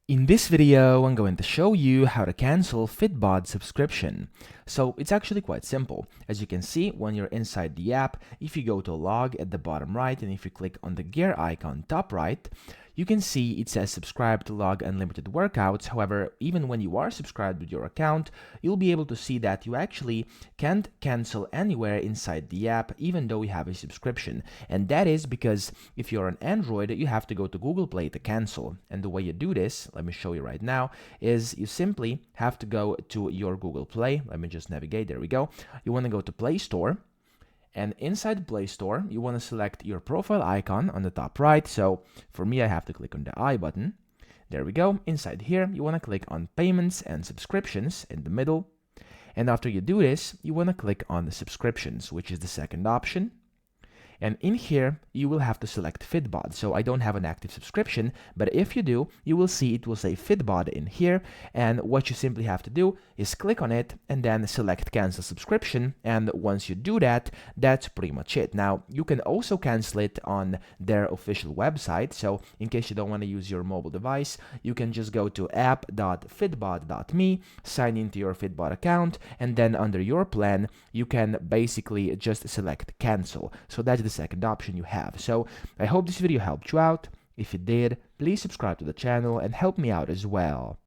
In this video, I'm going to show you how to cancel Fitbod subscription. So it's actually quite simple. As you can see, when you're inside the app, if you go to log at the bottom right and if you click on the gear icon top right, you can see it says subscribe to log unlimited workouts. However, even when you are subscribed with your account, you'll be able to see that you actually can't cancel anywhere inside the app, even though you have a subscription. And that is because if you're on Android, you have to go to Google Play to cancel. And the way you do this, let me show you right now, is you simply have to go to your Google Play. Let me just navigate. There we go. You want to go to Play Store. And inside Play Store, you want to select your profile icon on the top right. So for me, I have to click on the I button. There we go. Inside here, you want to click on Payments and Subscriptions in the middle. And after you do this, you want to click on the Subscriptions, which is the second option. And in here, you will have to select Fitbod. So I don't have an active subscription, but if you do, you will see it will say Fitbod in here. And what you simply have to do is click on it and then select cancel subscription. And once you do that, that's pretty much it. Now, you can also cancel it on their official website. So in case you don't want to use your mobile device, you can just go to app.fitbod.me, sign into your Fitbod account, and then under your plan, you can basically just select cancel. So that's the second option you have. So I hope this video helped you out. If it did, please subscribe to the channel and help me out as well.